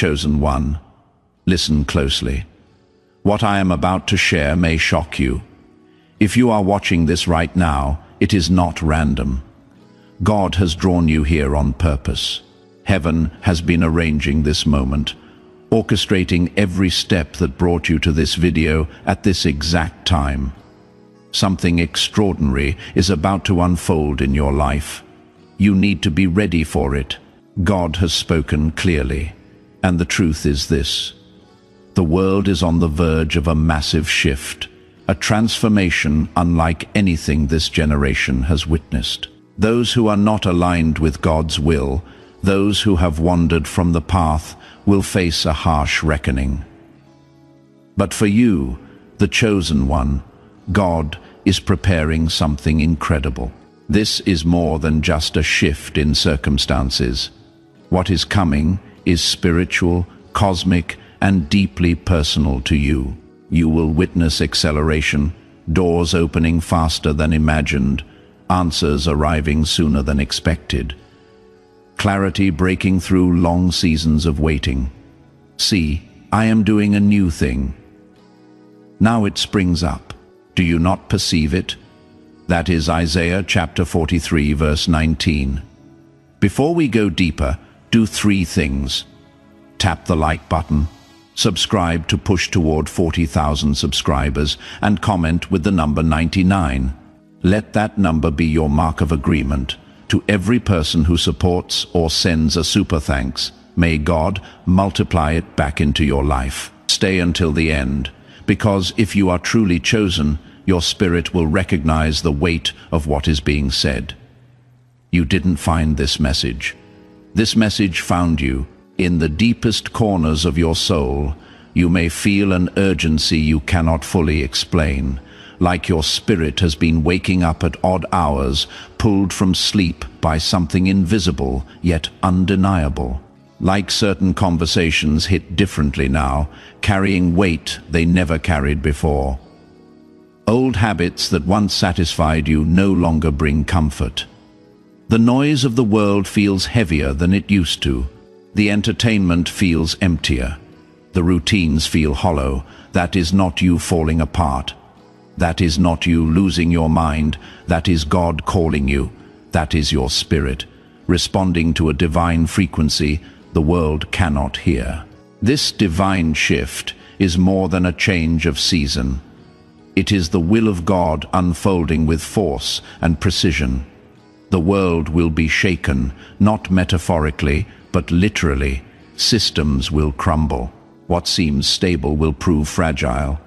chosen one, listen closely. What I am about to share may shock you. If you are watching this right now, it is not random. God has drawn you here on purpose. Heaven has been arranging this moment, orchestrating every step that brought you to this video at this exact time. Something extraordinary is about to unfold in your life. You need to be ready for it. God has spoken clearly, and the truth is this: the world is on the verge of a massive shift, a transformation unlike anything this generation has witnessed. Those who are not aligned with God's will, those who have wandered from the path, will face a harsh reckoning. But for you, the chosen one, God is preparing something incredible. This is more than just a shift in circumstances. What is coming is spiritual, cosmic, and deeply personal to you. You will witness acceleration, doors opening faster than imagined, answers arriving sooner than expected, clarity breaking through long seasons of waiting. See, I am doing a new thing. Now it springs up. Do you not perceive it? That is Isaiah chapter 43, verse 19. Before we go deeper, do 3 things. Tap the like button, subscribe to push toward 40,000 subscribers, and comment with the number 99. Let that number be your mark of agreement. To every person who supports or sends a super thanks, may God multiply it back into your life. Stay until the end, because if you are truly chosen, your spirit will recognize the weight of what is being said. You didn't find this message. This message found you. In the deepest corners of your soul, you may feel an urgency you cannot fully explain, like your spirit has been waking up at odd hours, pulled from sleep by something invisible yet undeniable. Like certain conversations hit differently now, carrying weight they never carried before. Old habits that once satisfied you no longer bring comfort. The noise of the world feels heavier than it used to. The entertainment feels emptier. The routines feel hollow. That is not you falling apart. That is not you losing your mind. That is God calling you. That is your spirit, responding to a divine frequency the world cannot hear. This divine shift is more than a change of season. It is the will of God unfolding with force and precision. The world will be shaken, not metaphorically, but literally. Systems will crumble. What seems stable will prove fragile.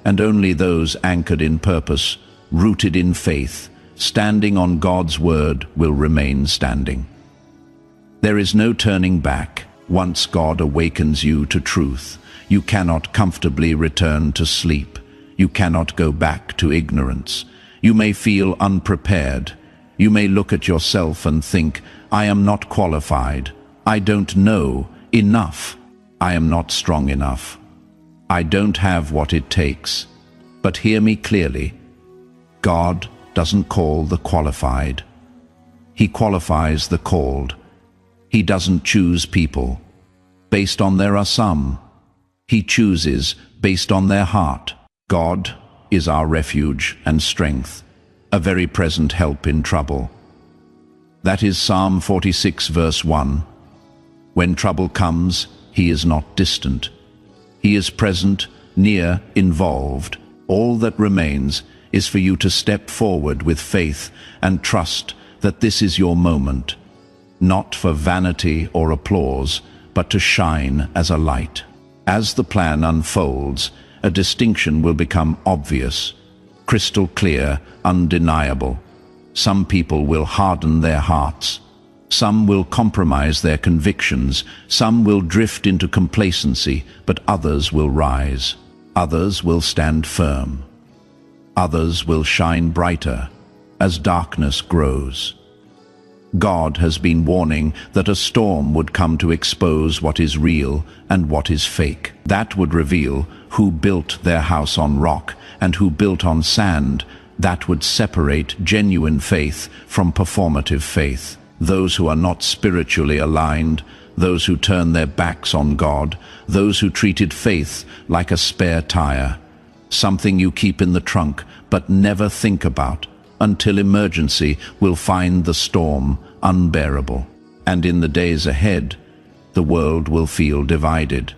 And only those anchored in purpose, rooted in faith, standing on God's word, will remain standing. There is no turning back. Once God awakens you to truth, you cannot comfortably return to sleep. You cannot go back to ignorance. You may feel unprepared. You may look at yourself and think, I am not qualified. I don't know enough. I am not strong enough. I don't have what it takes. But hear me clearly. God doesn't call the qualified. He qualifies the called. He doesn't choose people based on there are some. He chooses based on their heart. God is our refuge and strength, a very present help in trouble. That is Psalm 46 verse 1. When trouble comes, he is not distant. He is present, near, involved. All that remains is for you to step forward with faith and trust that this is your moment, not for vanity or applause, but to shine as a light. As the plan unfolds, a distinction will become obvious, crystal clear, undeniable. Some people will harden their hearts. Some will compromise their convictions. Some will drift into complacency, but others will rise. Others will stand firm. Others will shine brighter as darkness grows. God has been warning that a storm would come to expose what is real and what is fake. That would reveal who built their house on rock and who built on sand. That would separate genuine faith from performative faith. Those who are not spiritually aligned, those who turn their backs on God, those who treated faith like a spare tire, something you keep in the trunk but never think about until emergency will find the storm unbearable. And in the days ahead, the world will feel divided,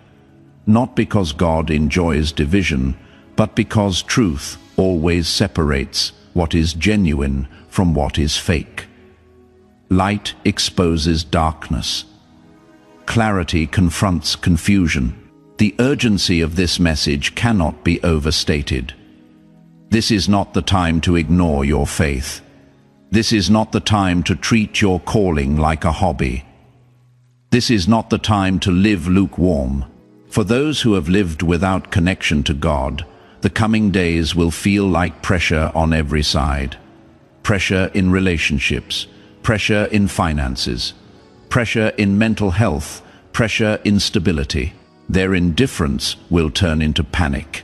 not because God enjoys division, but because truth always separates what is genuine from what is fake. Light exposes darkness. Clarity confronts confusion. The urgency of this message cannot be overstated. This is not the time to ignore your faith. This is not the time to treat your calling like a hobby. This is not the time to live lukewarm. For those who have lived without connection to God, the coming days will feel like pressure on every side. Pressure in relationships, pressure in finances, pressure in mental health, pressure in stability. Their indifference will turn into panic.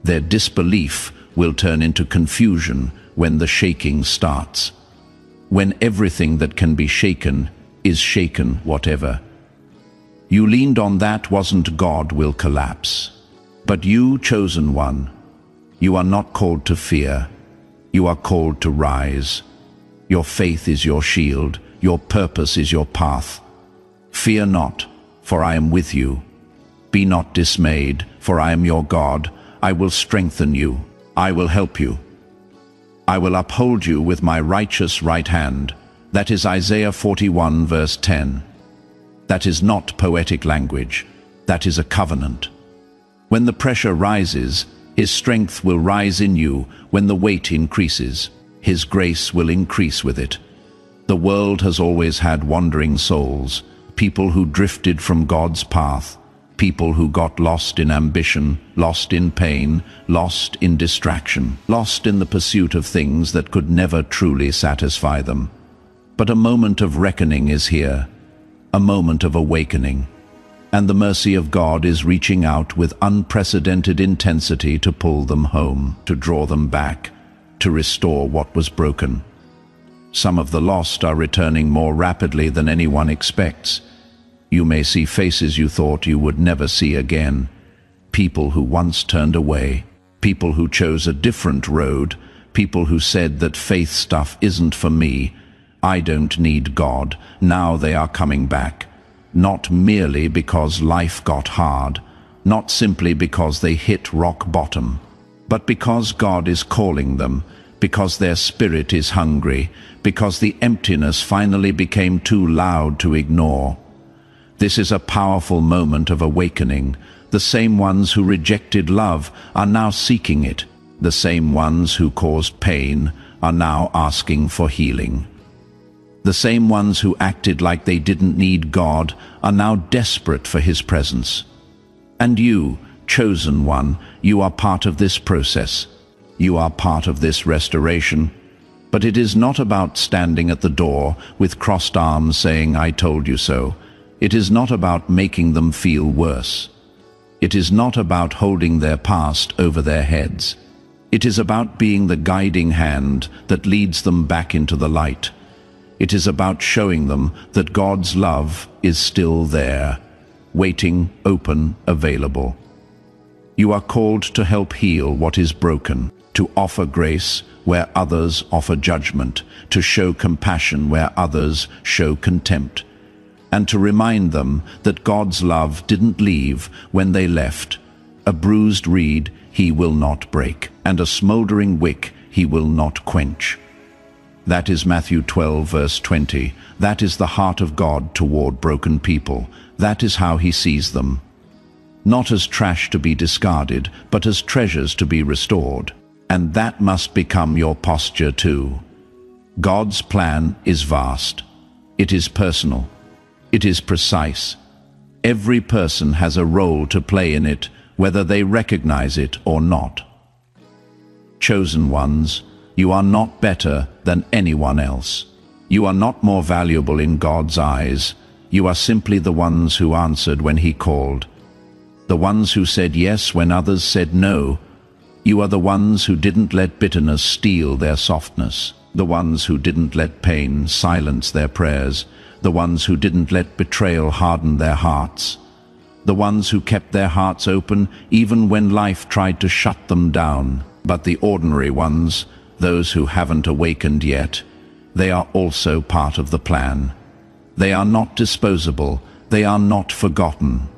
Their disbelief will turn into confusion when the shaking starts. When everything that can be shaken is shaken whatever. You leaned on that wasn't God will collapse. But you, chosen one, you are not called to fear. You are called to rise. Your faith is your shield. Your purpose is your path. Fear not, for I am with you. Be not dismayed, for I am your God. I will strengthen you. I will help you. I will uphold you with my righteous right hand. That is Isaiah 41 verse 10. That is not poetic language. That is a covenant. When the pressure rises, His strength will rise in you. When the weight increases, His grace will increase with it. The world has always had wandering souls, people who drifted from God's path, people who got lost in ambition, lost in pain, lost in distraction, lost in the pursuit of things that could never truly satisfy them. But a moment of reckoning is here, a moment of awakening, and the mercy of God is reaching out with unprecedented intensity to pull them home, to draw them back, to restore what was broken. Some of the lost are returning more rapidly than anyone expects. You may see faces you thought you would never see again. People who once turned away. People who chose a different road. People who said that faith stuff isn't for me. I don't need God. Now they are coming back. Not merely because life got hard. Not simply because they hit rock bottom. But because God is calling them. Because their spirit is hungry. Because the emptiness finally became too loud to ignore. This is a powerful moment of awakening. The same ones who rejected love are now seeking it. The same ones who caused pain are now asking for healing. The same ones who acted like they didn't need God are now desperate for His presence. And you, chosen one, you are part of this process. You are part of this restoration. But it is not about standing at the door with crossed arms saying, "I told you so." It is not about making them feel worse. It is not about holding their past over their heads. It is about being the guiding hand that leads them back into the light. It is about showing them that God's love is still there, waiting, open, available. You are called to help heal what is broken, to offer grace where others offer judgment, to show compassion where others show contempt, and to remind them that God's love didn't leave when they left. A bruised reed He will not break, and a smoldering wick He will not quench. That is Matthew 12 verse 20. That is the heart of God toward broken people. That is how He sees them. Not as trash to be discarded, but as treasures to be restored. And that must become your posture too. God's plan is vast. It is personal. It is precise. Every person has a role to play in it, whether they recognize it or not. Chosen ones, you are not better than anyone else. You are not more valuable in God's eyes. You are simply the ones who answered when He called. The ones who said yes when others said no. You are the ones who didn't let bitterness steal their softness. The ones who didn't let pain silence their prayers. the ones who didn't let betrayal harden their hearts, the ones who kept their hearts open even when life tried to shut them down. But the ordinary ones, those who haven't awakened yet, they are also part of the plan. They are not disposable, they are not forgotten,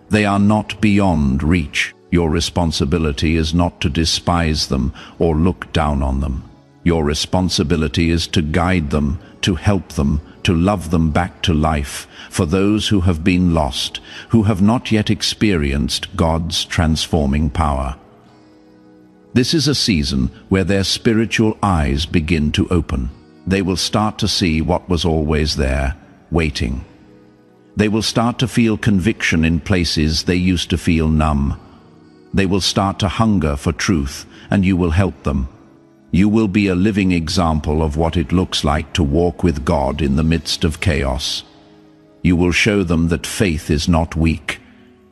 they are not beyond reach. Your responsibility is not to despise them or look down on them. Your responsibility is to guide them, to help them, to love them back to life, for those who have been lost, who have not yet experienced God's transforming power. This is a season where their spiritual eyes begin to open. They will start to see what was always there, waiting. They will start to feel conviction in places they used to feel numb. They will start to hunger for truth, and you will help them. You will be a living example of what it looks like to walk with God in the midst of chaos. You will show them that faith is not weak.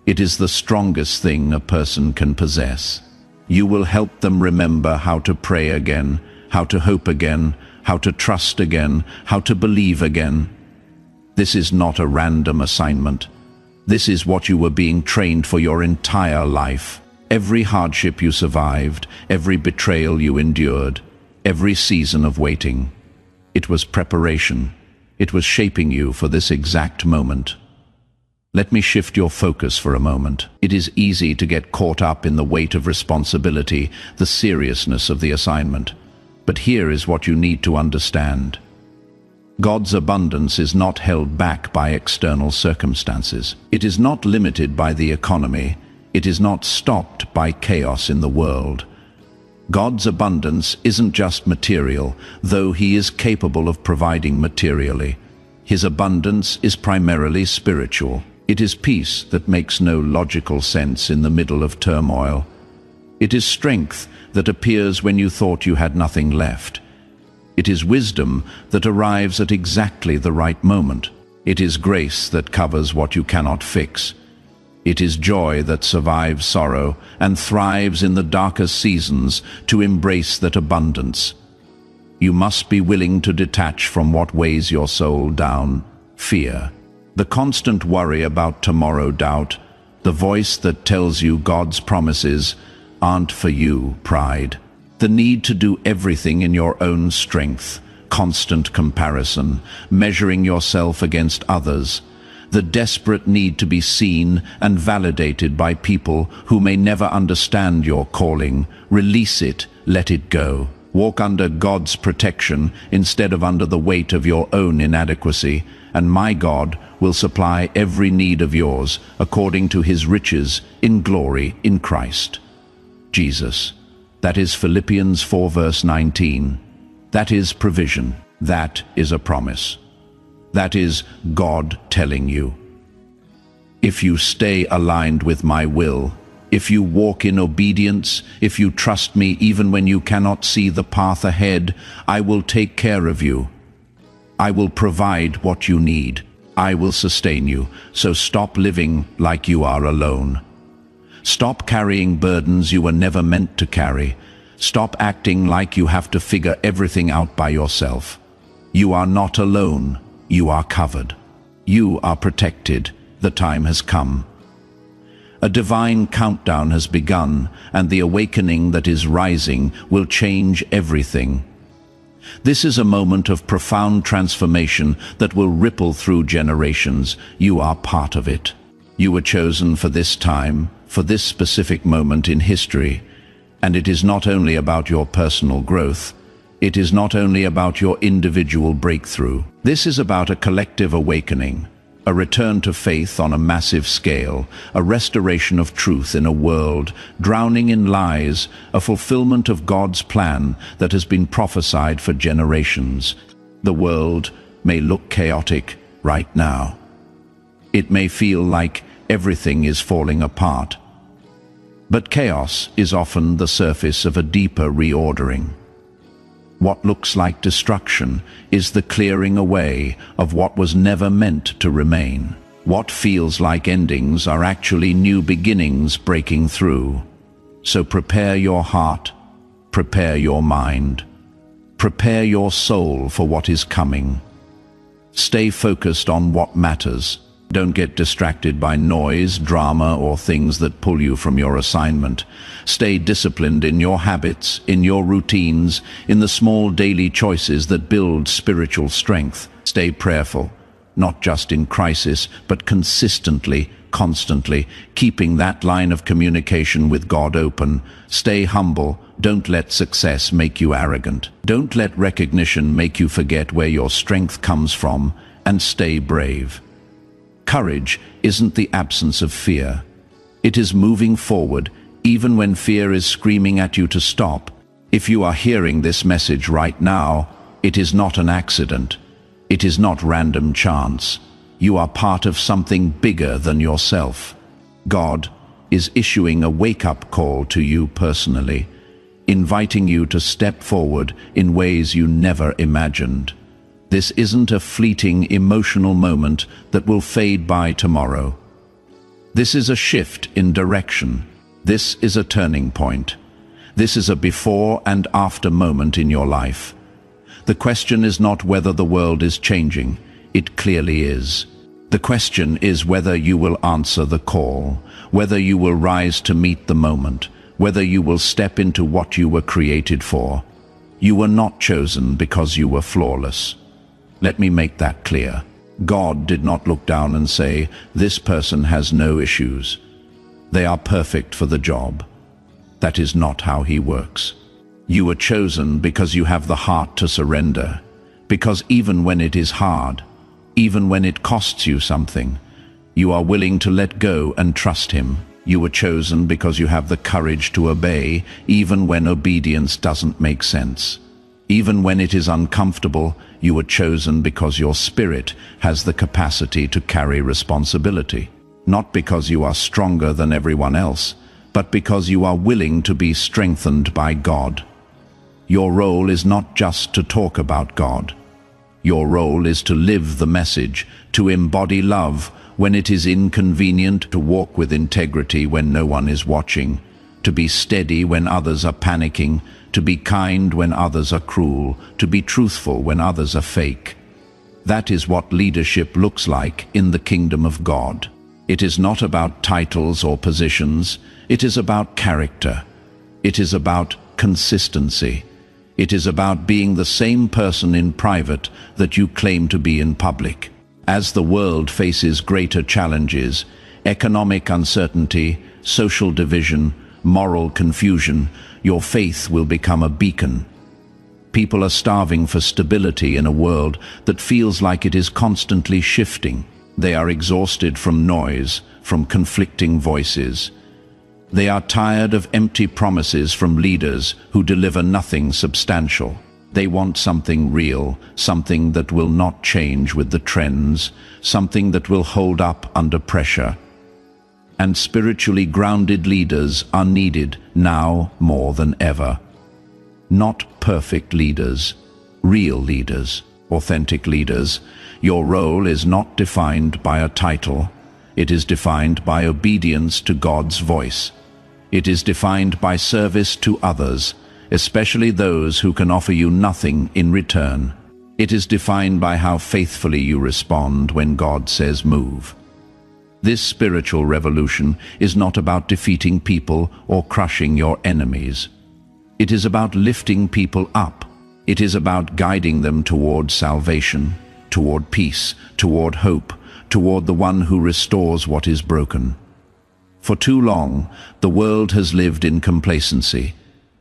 It is the strongest thing a person can possess. You will help them remember how to pray again, how to hope again, how to trust again, how to believe again. This is not a random assignment. This is what you were being trained for your entire life. Every hardship you survived, every betrayal you endured, every season of waiting. It was preparation. It was shaping you for this exact moment. Let me shift your focus for a moment. It is easy to get caught up in the weight of responsibility, the seriousness of the assignment. But here is what you need to understand. God's abundance is not held back by external circumstances. It is not limited by the economy. It is not stopped by chaos in the world. God's abundance isn't just material, though He is capable of providing materially. His abundance is primarily spiritual. It is peace that makes no logical sense in the middle of turmoil. It is strength that appears when you thought you had nothing left. It is wisdom that arrives at exactly the right moment. It is grace that covers what you cannot fix. It is joy that survives sorrow and thrives in the darkest seasons to embrace that abundance. You must be willing to detach from what weighs your soul down, fear. The constant worry about tomorrow, doubt, the voice that tells you God's promises aren't for you, pride. The need to do everything in your own strength, constant comparison, measuring yourself against others, the desperate need to be seen and validated by people who may never understand your calling. Release it, let it go. Walk under God's protection instead of under the weight of your own inadequacy, and my God will supply every need of yours according to His riches in glory in Christ Jesus. That is Philippians 4 verse 19. That is provision. That is a promise. That is God telling you, if you stay aligned with my will, if you walk in obedience, if you trust me even when you cannot see the path ahead, I will take care of you. I will provide what you need. I will sustain you. So stop living like you are alone. Stop carrying burdens you were never meant to carry. Stop acting like you have to figure everything out by yourself. You are not alone. You are covered. You are protected. The time has come. A divine countdown has begun, and the awakening that is rising will change everything. This is a moment of profound transformation that will ripple through generations. You are part of it. You were chosen for this time, for this specific moment in history, and it is not only about your personal growth. It is not only about your individual breakthrough. This is about a collective awakening, a return to faith on a massive scale, a restoration of truth in a world drowning in lies, a fulfillment of God's plan that has been prophesied for generations. The world may look chaotic right now. It may feel like everything is falling apart. But chaos is often the surface of a deeper reordering. What looks like destruction is the clearing away of what was never meant to remain. What feels like endings are actually new beginnings breaking through. So prepare your heart, prepare your mind, prepare your soul for what is coming. Stay focused on what matters. Don't get distracted by noise, drama, or things that pull you from your assignment. Stay disciplined in your habits, in your routines, in the small daily choices that build spiritual strength. Stay prayerful, not just in crisis, but consistently, constantly, keeping that line of communication with God open. Stay humble. Don't let success make you arrogant. Don't let recognition make you forget where your strength comes from, and stay brave. Courage isn't the absence of fear. It is moving forward, even when fear is screaming at you to stop. If you are hearing this message right now, it is not an accident. It is not random chance. You are part of something bigger than yourself. God is issuing a wake-up call to you personally, inviting you to step forward in ways you never imagined. This isn't a fleeting emotional moment that will fade by tomorrow. This is a shift in direction. This is a turning point. This is a before and after moment in your life. The question is not whether the world is changing. It clearly is. The question is whether you will answer the call, whether you will rise to meet the moment, whether you will step into what you were created for. You were not chosen because you were flawless. Let me make that clear. God did not look down and say, "This person has no issues. They are perfect for the job." That is not how He works. You were chosen because you have the heart to surrender, because even when it is hard, even when it costs you something, you are willing to let go and trust Him. You were chosen because you have the courage to obey, even when obedience doesn't make sense. Even when it is uncomfortable, you were chosen because your spirit has the capacity to carry responsibility. Not because you are stronger than everyone else, but because you are willing to be strengthened by God. Your role is not just to talk about God. Your role is to live the message, to embody love when it is inconvenient, to walk with integrity when no one is watching, to be steady when others are panicking, to be kind when others are cruel, to be truthful when others are fake. That is what leadership looks like in the kingdom of God. It is not about titles or positions. It is about character. It is about consistency. It is about being the same person in private that you claim to be in public. As the world faces greater challenges, economic uncertainty, social division, moral confusion, your faith will become a beacon. People are starving for stability in a world that feels like it is constantly shifting. They are exhausted from noise, from conflicting voices. They are tired of empty promises from leaders who deliver nothing substantial. They want something real, something that will not change with the trends, something that will hold up under pressure. And spiritually grounded leaders are needed now more than ever. Not perfect leaders, real leaders, authentic leaders. Your role is not defined by a title. It is defined by obedience to God's voice. It is defined by service to others, especially those who can offer you nothing in return. It is defined by how faithfully you respond when God says move. This spiritual revolution is not about defeating people or crushing your enemies. It is about lifting people up. It is about guiding them toward salvation, toward peace, toward hope, toward the one who restores what is broken. For too long, the world has lived in complacency,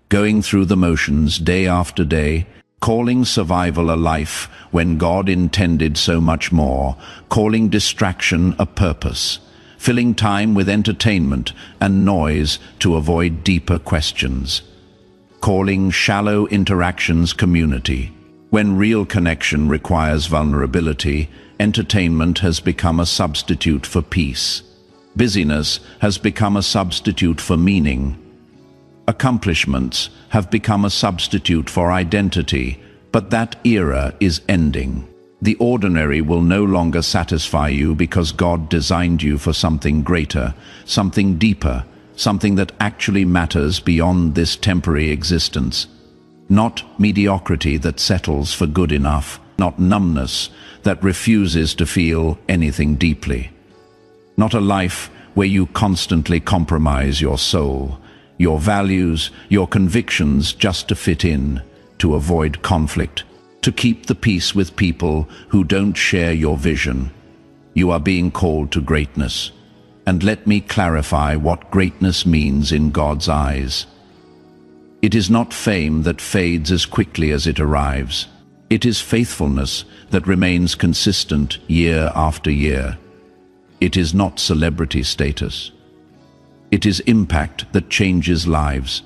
going through the motions day after day, calling survival a life when God intended so much more, calling distraction a purpose, filling time with entertainment and noise to avoid deeper questions, calling shallow interactions community. When real connection requires vulnerability, entertainment has become a substitute for peace. Busyness has become a substitute for meaning. Accomplishments have become a substitute for identity, but that era is ending. The ordinary will no longer satisfy you because God designed you for something greater, something deeper, something that actually matters beyond this temporary existence. Not mediocrity that settles for good enough, not numbness, that refuses to feel anything deeply. Not a life where you constantly compromise your soul, your values, your convictions just to fit in, to avoid conflict, to keep the peace with people who don't share your vision. You are being called to greatness. And let me clarify what greatness means in God's eyes. It is not fame that fades as quickly as it arrives. It is faithfulness that remains consistent year after year. It is not celebrity status. It is impact that changes lives,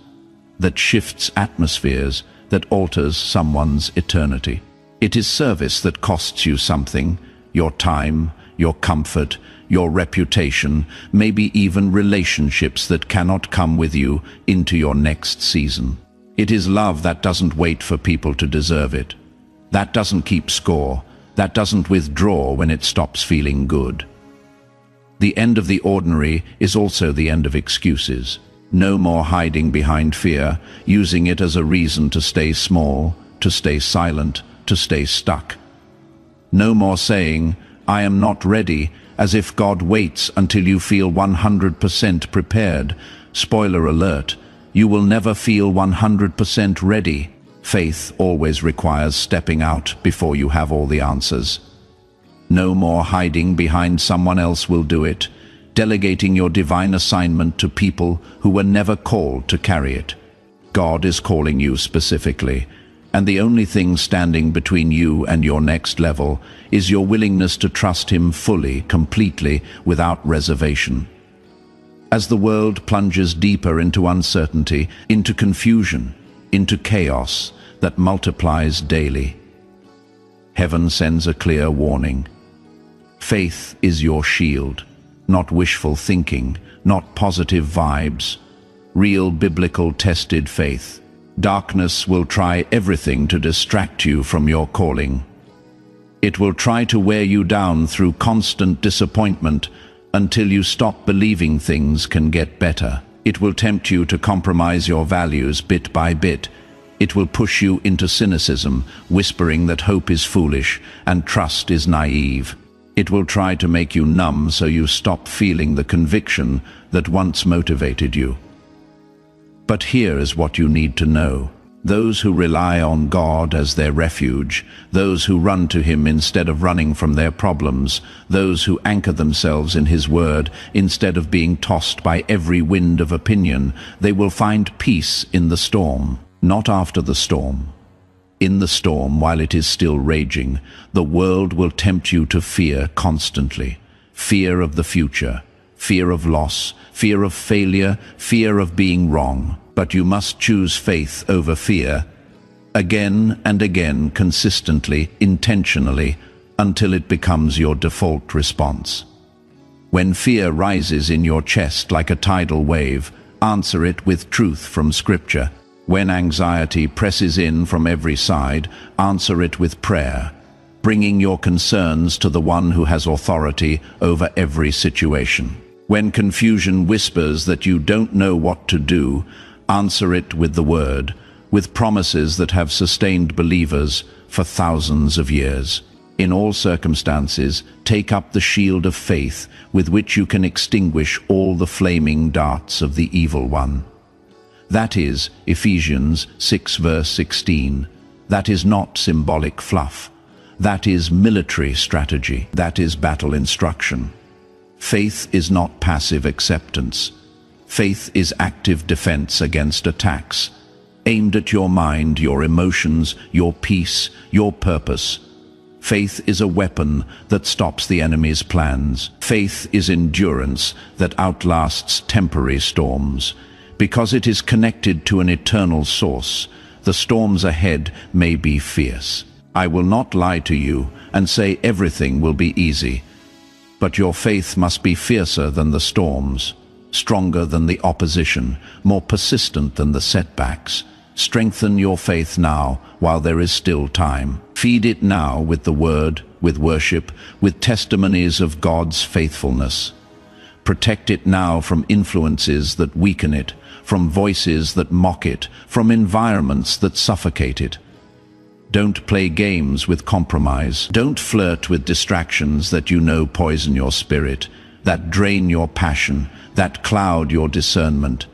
that shifts atmospheres, that alters someone's eternity. It is service that costs you something, your time, your comfort, your reputation, maybe even relationships that cannot come with you into your next season. It is love that doesn't wait for people to deserve it. That doesn't keep score. That doesn't withdraw when it stops feeling good. The end of the ordinary is also the end of excuses. No more hiding behind fear, using it as a reason to stay small, to stay silent, to stay stuck. No more saying, "I am not ready," as if God waits until you feel 100% prepared. Spoiler alert, you will never feel 100% ready. Faith always requires stepping out before you have all the answers. No more hiding behind someone else will do it, delegating your divine assignment to people who were never called to carry it. God is calling you specifically, and the only thing standing between you and your next level is your willingness to trust Him fully, completely, without reservation. As the world plunges deeper into uncertainty, into confusion, into chaos that multiplies daily, heaven sends a clear warning. Faith is your shield, not wishful thinking, not positive vibes. Real biblical tested faith. Darkness will try everything to distract you from your calling. It will try to wear you down through constant disappointment until you stop believing things can get better. It will tempt you to compromise your values bit by bit. It will push you into cynicism, whispering that hope is foolish and trust is naive. It will try to make you numb so you stop feeling the conviction that once motivated you. But here is what you need to know. Those who rely on God as their refuge, those who run to Him instead of running from their problems, those who anchor themselves in His word instead of being tossed by every wind of opinion, they will find peace in the storm, not after the storm. In the storm, while it is still raging, the world will tempt you to fear constantly. Fear of the future, fear of loss, fear of failure, fear of being wrong. But you must choose faith over fear, again and again, consistently, intentionally, until it becomes your default response. When fear rises in your chest like a tidal wave, answer it with truth from Scripture. When anxiety presses in from every side, answer it with prayer, bringing your concerns to the one who has authority over every situation. When confusion whispers that you don't know what to do, answer it with the Word, with promises that have sustained believers for thousands of years. In all circumstances, take up the shield of faith with which you can extinguish all the flaming darts of the evil one. That is Ephesians 6 verse 16. That is not symbolic fluff. That is military strategy. That is battle instruction. Faith is not passive acceptance. Faith is active defense against attacks, aimed at your mind, your emotions, your peace, your purpose. Faith is a weapon that stops the enemy's plans. Faith is endurance that outlasts temporary storms. Because it is connected to an eternal source, the storms ahead may be fierce. I will not lie to you and say everything will be easy, but your faith must be fiercer than the storms, stronger than the opposition, more persistent than the setbacks. Strengthen your faith now while there is still time. Feed it now with the Word, with worship, with testimonies of God's faithfulness. Protect it now from influences that weaken it, from voices that mock it, from environments that suffocate it. Don't play games with compromise. Don't flirt with distractions that you know poison your spirit, that drain your passion, that cloud your discernment.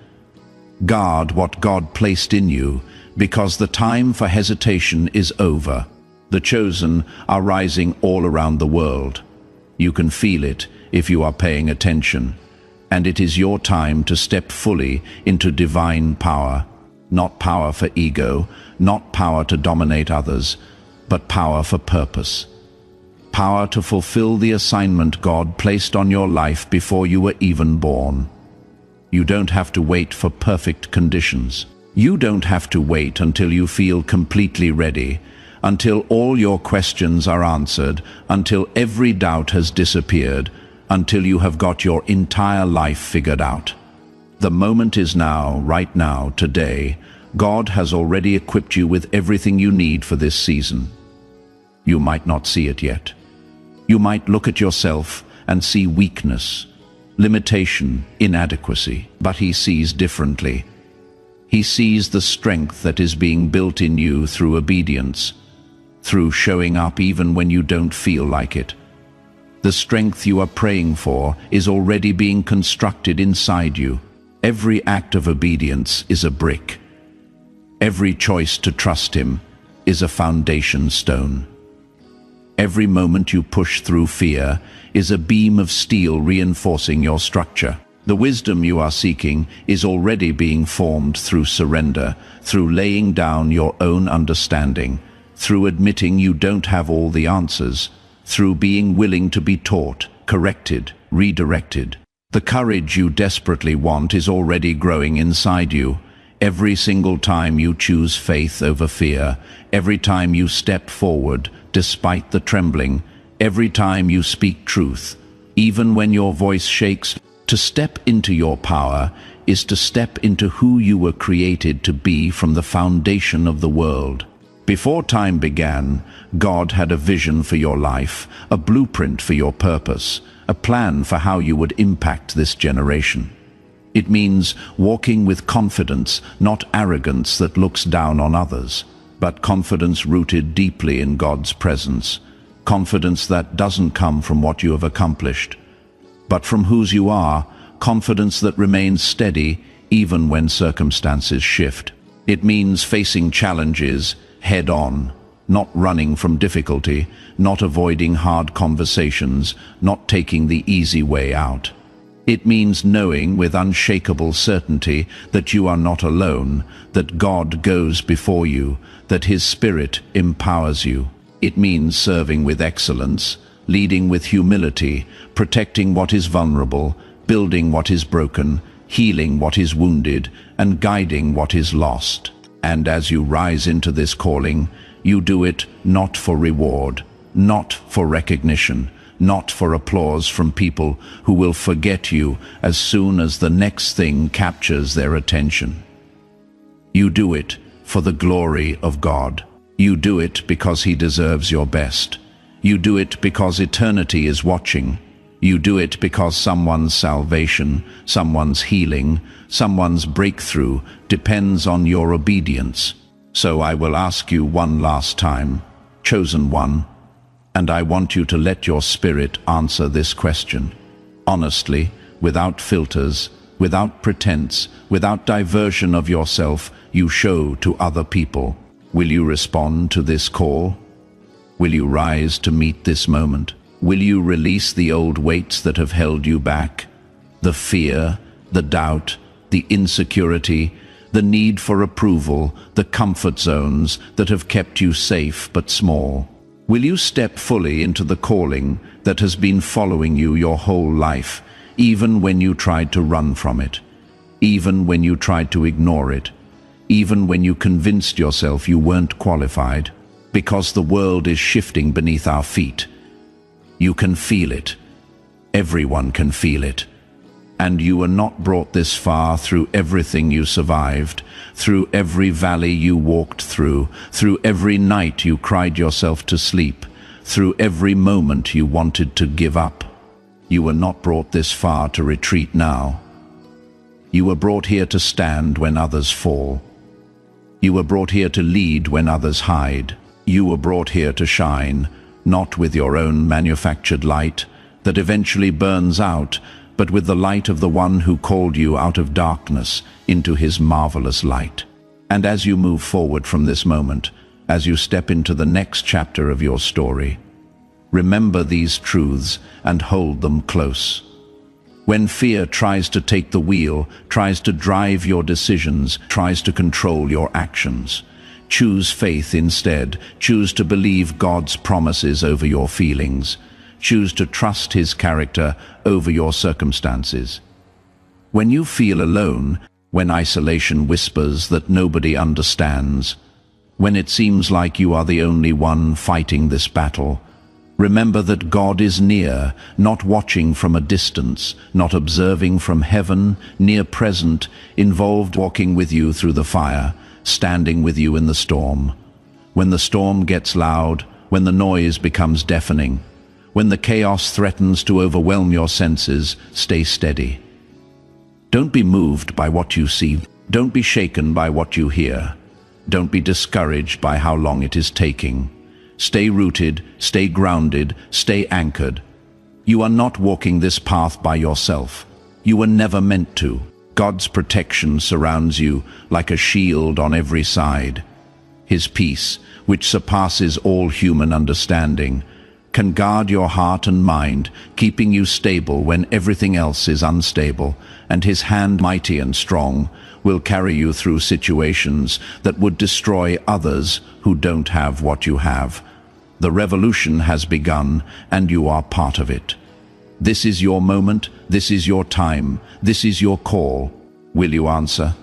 Guard what God placed in you, because the time for hesitation is over. The chosen are rising all around the world. You can feel it if you are paying attention, and it is your time to step fully into divine power. Not power for ego, not power to dominate others, but power for purpose. Power to fulfill the assignment God placed on your life before you were even born. You don't have to wait for perfect conditions. You don't have to wait until you feel completely ready, until all your questions are answered, until every doubt has disappeared, until you have got your entire life figured out. The moment is now, right now, today. God has already equipped you with everything you need for this season. You might not see it yet. You might look at yourself and see weakness, limitation, inadequacy, but He sees differently. He sees the strength that is being built in you through obedience, through showing up even when you don't feel like it. The strength you are praying for is already being constructed inside you. Every act of obedience is a brick. Every choice to trust Him is a foundation stone. Every moment you push through fear is a beam of steel reinforcing your structure. The wisdom you are seeking is already being formed through surrender, through laying down your own understanding, through admitting you don't have all the answers, through being willing to be taught, corrected, redirected. The courage you desperately want is already growing inside you. Every single time you choose faith over fear, every time you step forward despite the trembling, every time you speak truth, even when your voice shakes. To step into your power is to step into who you were created to be from the foundation of the world. Before time began, God had a vision for your life, a blueprint for your purpose, a plan for how you would impact this generation. It means walking with confidence, not arrogance that looks down on others, but confidence rooted deeply in God's presence. Confidence that doesn't come from what you have accomplished, but from whose you are, confidence that remains steady even when circumstances shift. It means facing challenges head on, not running from difficulty, not avoiding hard conversations, not taking the easy way out. It means knowing with unshakable certainty that you are not alone, that God goes before you, that His Spirit empowers you. It means serving with excellence, leading with humility, protecting what is vulnerable, building what is broken, healing what is wounded, and guiding what is lost. And as you rise into this calling, you do it not for reward, not for recognition, not for applause from people who will forget you as soon as the next thing captures their attention. You do it for the glory of God. You do it because He deserves your best. You do it because eternity is watching. You do it because someone's salvation, someone's healing, someone's breakthrough depends on your obedience. So I will ask you one last time, chosen one, and I want you to let your spirit answer this question. Honestly, without filters, without pretense, without diversion of yourself you show to other people. Will you respond to this call? Will you rise to meet this moment? Will you release the old weights that have held you back? The fear, the doubt, the insecurity, the need for approval, the comfort zones that have kept you safe but small. Will you step fully into the calling that has been following you your whole life, even when you tried to run from it, even when you tried to ignore it, even when you convinced yourself you weren't qualified? Because the world is shifting beneath our feet. You can feel it. Everyone can feel it. And you were not brought this far through everything you survived, through every valley you walked through every night you cried yourself to sleep, through every moment you wanted to give up. You were not brought this far to retreat now. You were brought here to stand when others fall. You were brought here to lead when others hide. You were brought here to shine, not with your own manufactured light that eventually burns out, but with the light of the one who called you out of darkness into his marvelous light. And as you move forward from this moment, as you step into the next chapter of your story, remember these truths and hold them close. When fear tries to take the wheel, tries to drive your decisions, tries to control your actions, choose faith instead. Choose to believe God's promises over your feelings. Choose to trust his character over your circumstances. When you feel alone, when isolation whispers that nobody understands, when it seems like you are the only one fighting this battle, remember that God is near, not watching from a distance, not observing from heaven, near present, involved, walking with you through the fire, standing with you in the storm. When the storm gets loud, when the noise becomes deafening, when the chaos threatens to overwhelm your senses, stay steady. Don't be moved by what you see. Don't be shaken by what you hear. Don't be discouraged by how long it is taking. Stay rooted, stay grounded, stay anchored. You are not walking this path by yourself. You were never meant to. God's protection surrounds you like a shield on every side. His peace, which surpasses all human understanding, can guard your heart and mind, keeping you stable when everything else is unstable, and his hand, mighty and strong, will carry you through situations that would destroy others who don't have what you have. The revolution has begun, and you are part of it. This is your moment, this is your time, this is your call. Will you answer?